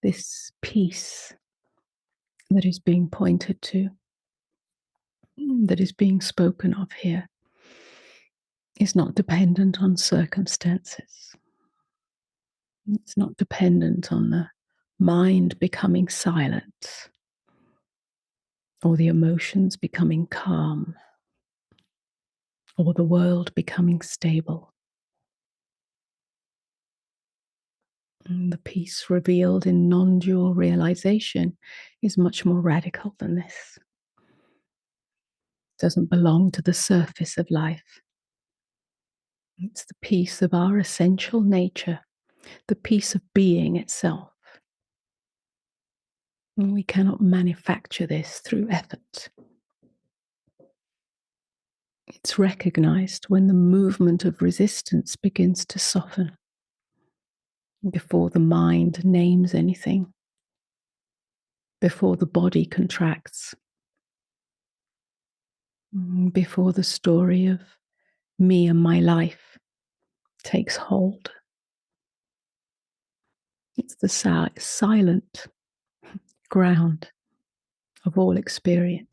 this peace that is being pointed to, that is being spoken of here, is not dependent on circumstances. It's not dependent on the mind becoming silent or the emotions becoming calm or the world becoming stable. And the peace revealed in non-dual realization is much more radical than this. It doesn't belong to the surface of life. It's the peace of our essential nature, the peace of being itself. And we cannot manufacture this through effort. It's recognized when the movement of resistance begins to soften, before the mind names anything, before the body contracts, before the story of me and my life takes hold. It's the silent ground of all experience.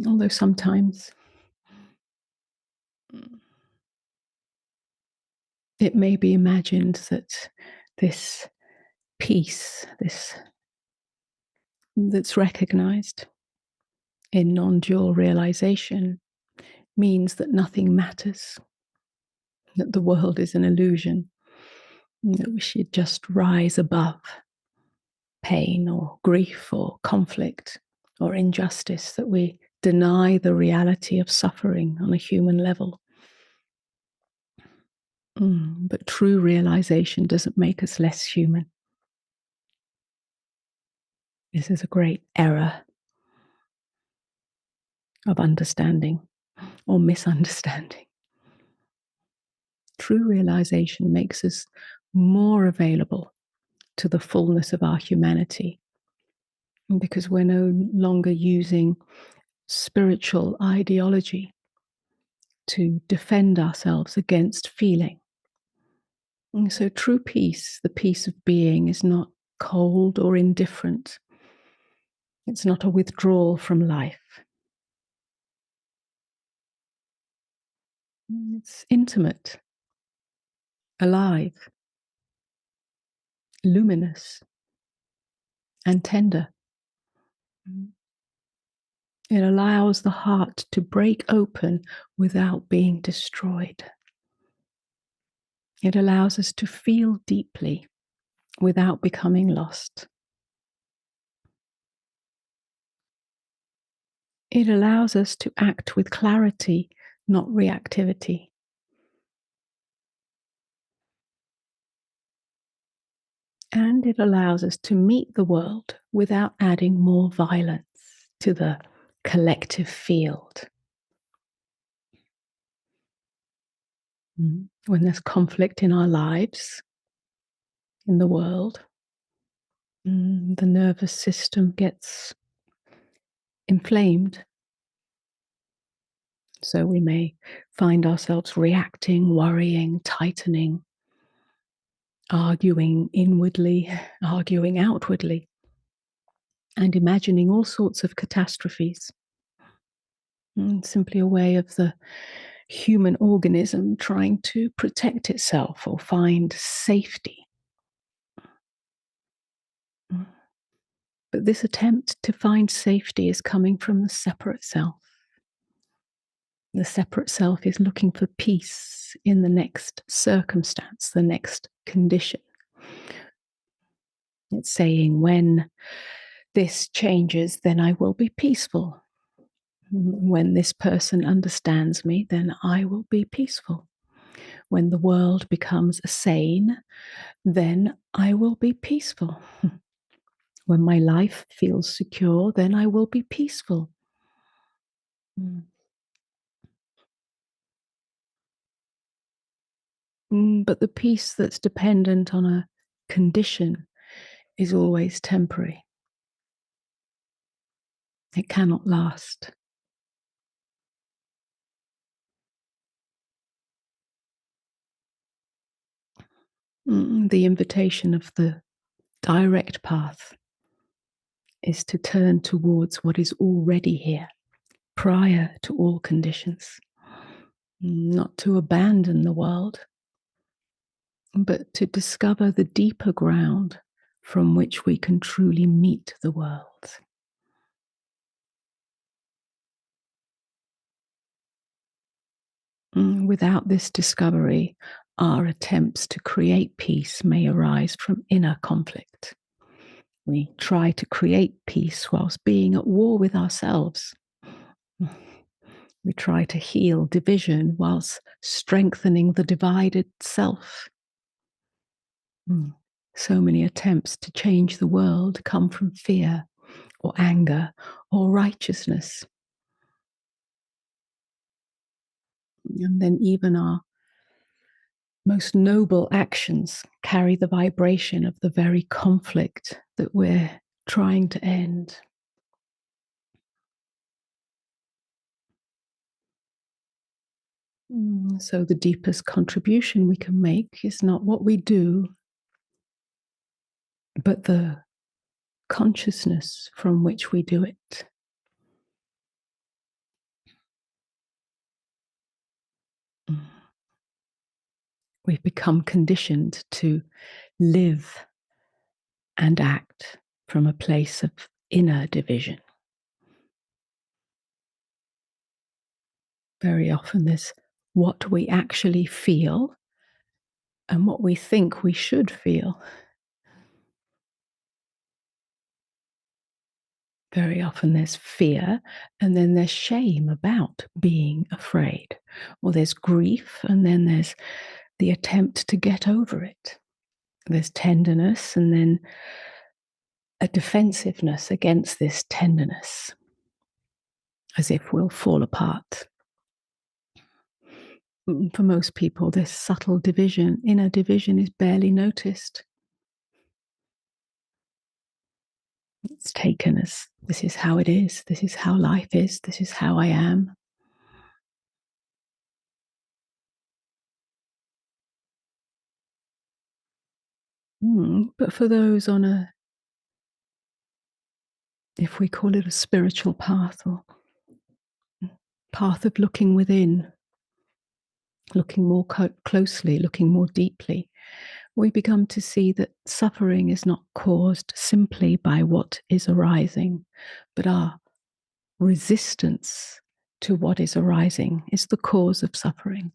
Although sometimes it may be imagined that this peace, that's recognized in non-dual realization, means that nothing matters, that the world is an illusion, that we should just rise above pain or grief or conflict or injustice, that we deny the reality of suffering on a human level. But true realization doesn't make us less human. This is a great error of understanding or misunderstanding. True realization makes us more available to the fullness of our humanity, because we're no longer using spiritual ideology to defend ourselves against feeling. And so true peace, the peace of being, is not cold or indifferent. It's not a withdrawal from life. It's intimate, alive, luminous, and tender. It allows the heart to break open without being destroyed. It allows us to feel deeply without becoming lost. It allows us to act with clarity, not reactivity. And it allows us to meet the world without adding more violence to the collective field. When there's conflict in our lives, in the world, the nervous system gets inflamed. So we may find ourselves reacting, worrying, tightening, arguing inwardly, arguing outwardly, and imagining all sorts of catastrophes. Simply a way of the human organism trying to protect itself or find safety. But this attempt to find safety is coming from the separate self. The separate self is looking for peace in the next circumstance, the next condition. It's saying, when this changes, then I will be peaceful. When this person understands me, then I will be peaceful. When the world becomes sane, then I will be peaceful. When my life feels secure, then I will be peaceful. But the peace that's dependent on a condition is always temporary. It cannot last. The invitation of the direct path is to turn towards what is already here, prior to all conditions. Not to abandon the world, but to discover the deeper ground from which we can truly meet the world. Without this discovery, our attempts to create peace may arise from inner conflict. We try to create peace whilst being at war with ourselves. We try to heal division whilst strengthening the divided self. So many attempts to change the world come from fear or anger or righteousness. And then even our most noble actions carry the vibration of the very conflict that we're trying to end. So the deepest contribution we can make is not what we do, but the consciousness from which we do it. We've become conditioned to live and act from a place of inner division. Very often there's what we actually feel and what we think we should feel. Very often there's fear, and then there's shame about being afraid. Or there's grief, and then there's the attempt to get over it. There's tenderness, and then a defensiveness against this tenderness, as if we'll fall apart. For most people, this subtle division, inner division, is barely noticed. It's taken as this is how it is, this is how life is, this is how I am. But for those on a, if we call it a spiritual path or path of looking within, looking more closely, looking more deeply, we become to see that suffering is not caused simply by what is arising, but our resistance to what is arising is the cause of suffering.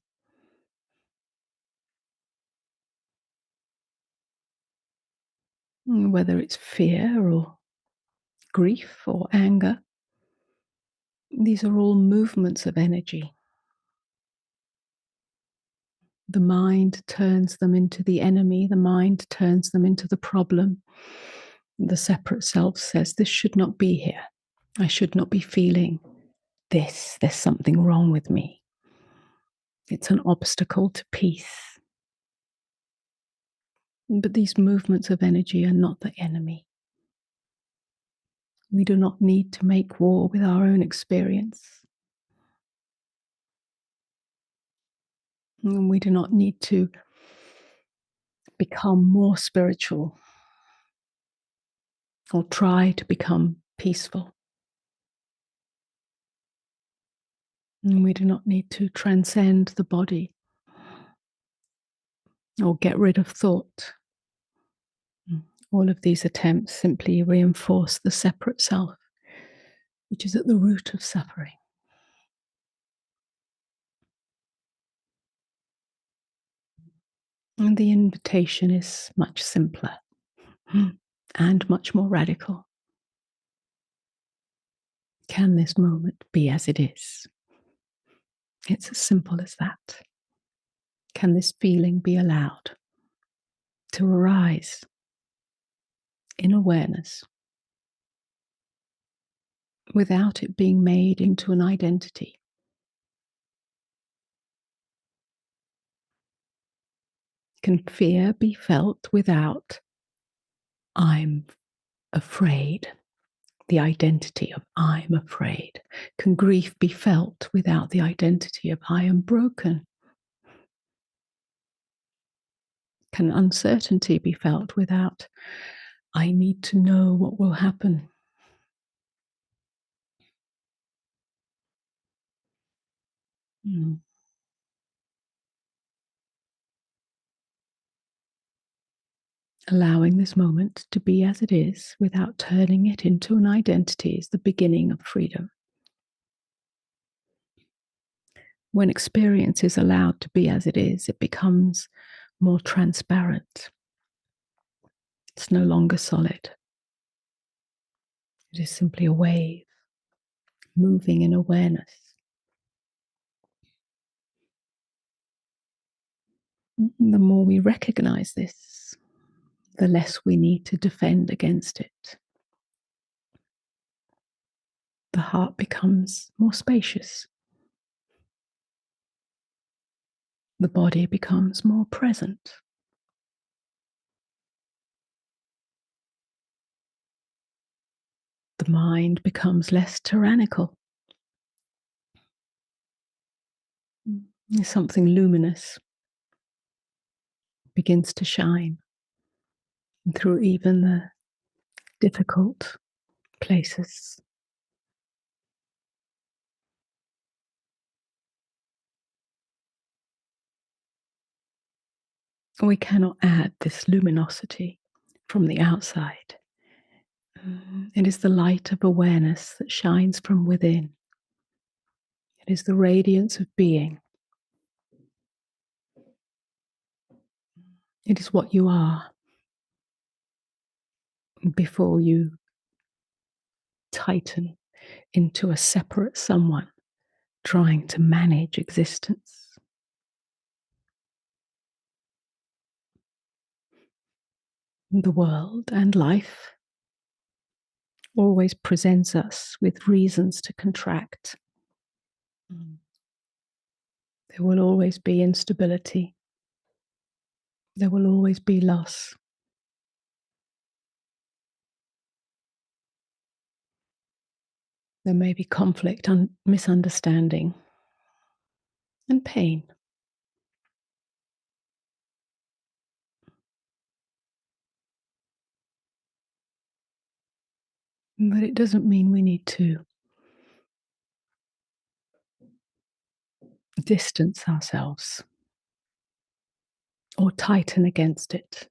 Whether it's fear or grief or anger, these are all movements of energy. The mind turns them into the enemy, the mind turns them into the problem. The separate self says, this should not be here. I should not be feeling this. There's something wrong with me. It's an obstacle to peace. But these movements of energy are not the enemy. We do not need to make war with our own experience. And we do not need to become more spiritual or try to become peaceful. And we do not need to transcend the body or get rid of thought. All of these attempts simply reinforce the separate self, which is at the root of suffering. And the invitation is much simpler and much more radical. Can this moment be as it is? It's as simple as that. Can this feeling be allowed to arise in awareness without it being made into an identity? Can fear be felt without I'm afraid? The identity of I'm afraid. Can grief be felt without the identity of I am broken? Can uncertainty be felt without, I need to know what will happen? Mm. Allowing this moment to be as it is without turning it into an identity is the beginning of freedom. When experience is allowed to be as it is, it becomes more transparent. It's no longer solid. It is simply a wave moving in awareness. The more we recognize this, the less we need to defend against it. The heart becomes more spacious. The body becomes more present. The mind becomes less tyrannical. Something luminous begins to shine through even the difficult places. We cannot add this luminosity from the outside. It is the light of awareness that shines from within. It is the radiance of being. It is what you are before you tighten into a separate someone trying to manage existence. The world and life always presents us with reasons to contract. There will always be instability. There will always be loss. There may be conflict, misunderstanding, and pain. But it doesn't mean we need to distance ourselves or tighten against it.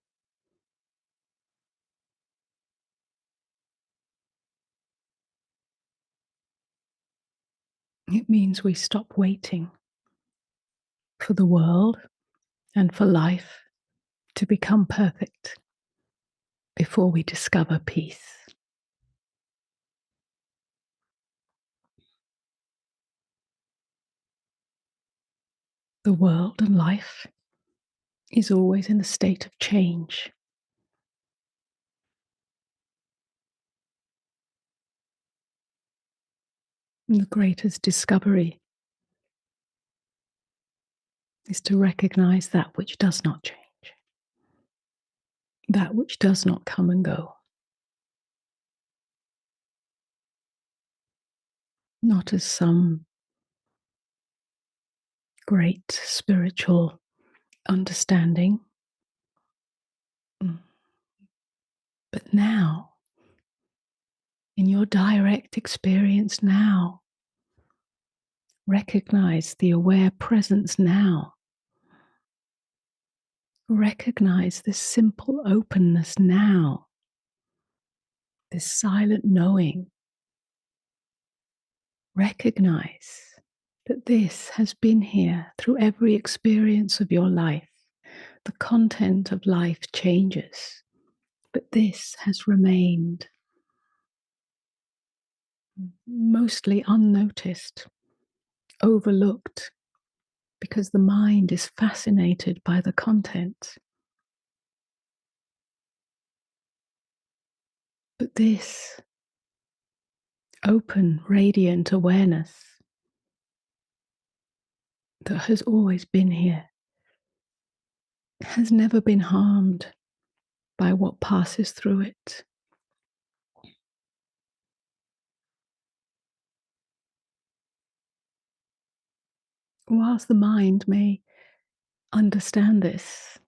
It means we stop waiting for the world and for life to become perfect before we discover peace. The world and life is always in a state of change. And the greatest discovery is to recognize that which does not change, that which does not come and go, not as some great spiritual understanding, but now, in your direct experience now, recognize the aware presence now. Recognize this simple openness now, this silent knowing. Recognize that this has been here through every experience of your life. The content of life changes, but this has remained mostly unnoticed, overlooked, because the mind is fascinated by the content. But this open, radiant awareness that has always been here has never been harmed by what passes through it. Whilst the mind may understand this,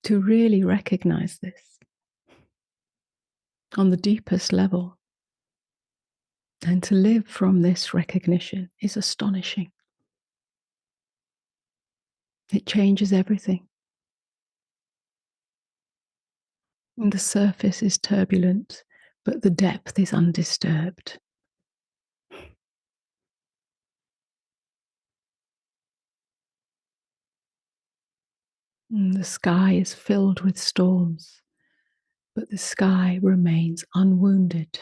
To really recognize this on the deepest level and to live from this recognition is astonishing. It changes everything. And the surface is turbulent, but the depth is undisturbed. And the sky is filled with storms, but the sky remains unwounded.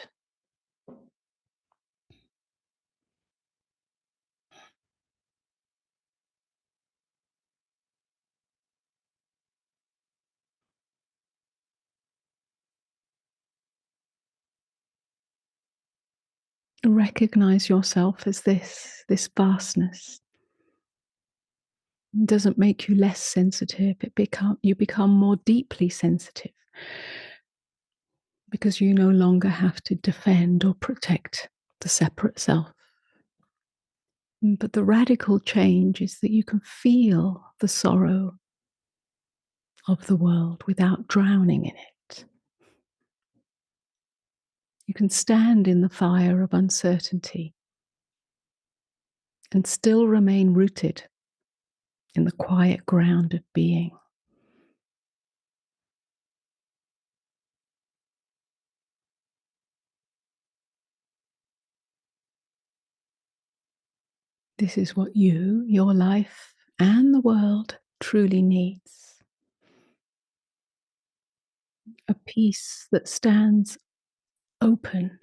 Recognize yourself as this vastness. It doesn't make you less sensitive. You become more deeply sensitive because you no longer have to defend or protect the separate self. But the radical change is that you can feel the sorrow of the world without drowning in it. You can stand in the fire of uncertainty and still remain rooted in the quiet ground of being. This is what you, your life, and the world truly needs. A peace that stands open,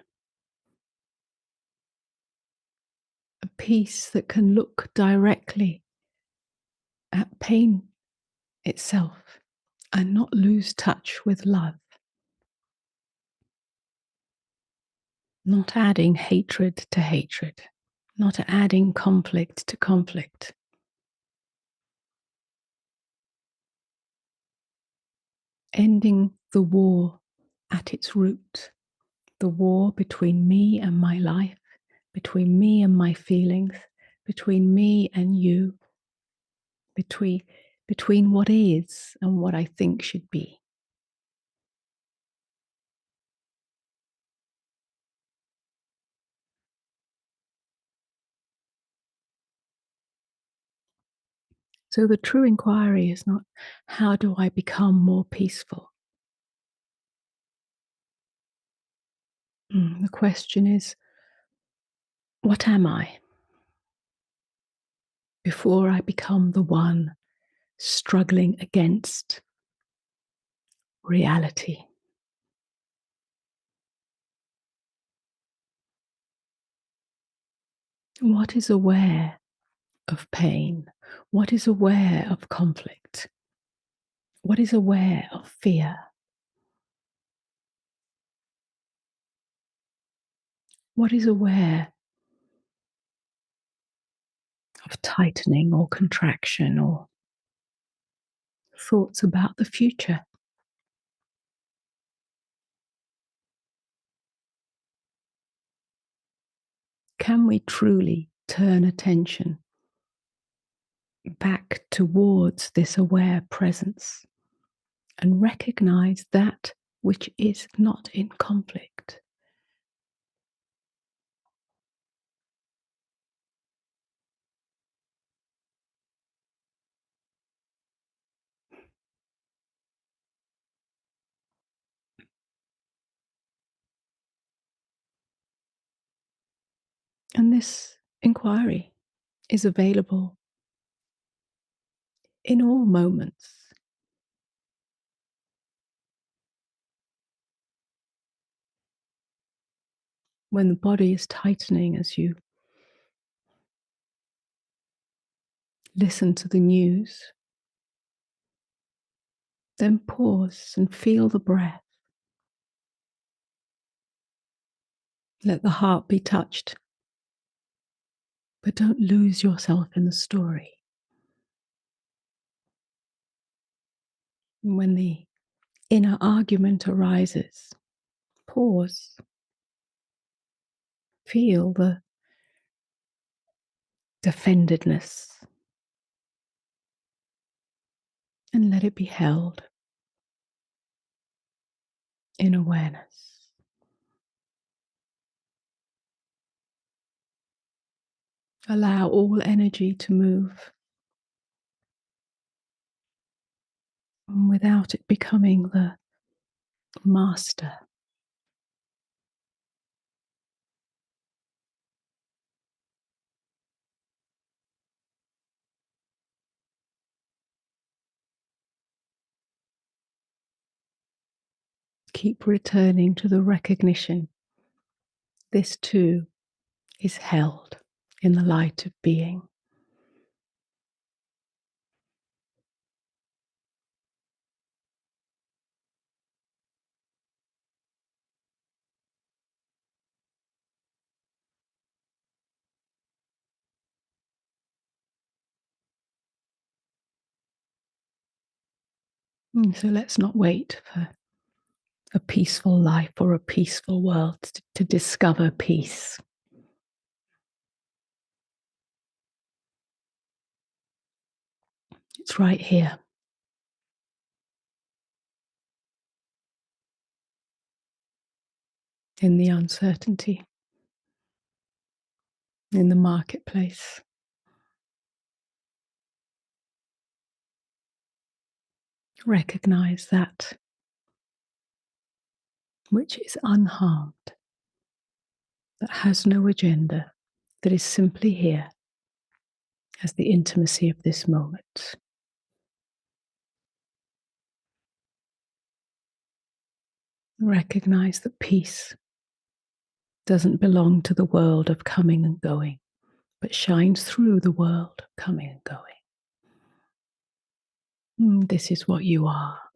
a peace that can look directly at pain itself and not lose touch with love, not adding hatred to hatred, not adding conflict to conflict. Ending the war at its root, the war between me and my life, between me and my feelings, between me and you, between what is and what I think should be. So the true inquiry is not how do I become more peaceful? The question is, what am I before I become the one struggling against reality? What is aware of pain? What is aware of conflict? What is aware of fear? What is aware of tightening or contraction or thoughts about the future? Can we truly turn attention back towards this aware presence and recognize that which is not in conflict? And this inquiry is available in all moments. When the body is tightening as you listen to the news, then pause and feel the breath. Let the heart be touched, but don't lose yourself in the story. When the inner argument arises, pause, feel the defendedness, and let it be held. in awareness. Allow all energy to move without it becoming the master. Keep returning to the recognition this too is held in the light of being. So let's not wait for a peaceful life or a peaceful world to discover peace. It's right here. In the uncertainty, in the marketplace. Recognize that which is unharmed, that has no agenda, that is simply here as the intimacy of this moment. Recognize that peace doesn't belong to the world of coming and going, but shines through the world of coming and going. This is what you are.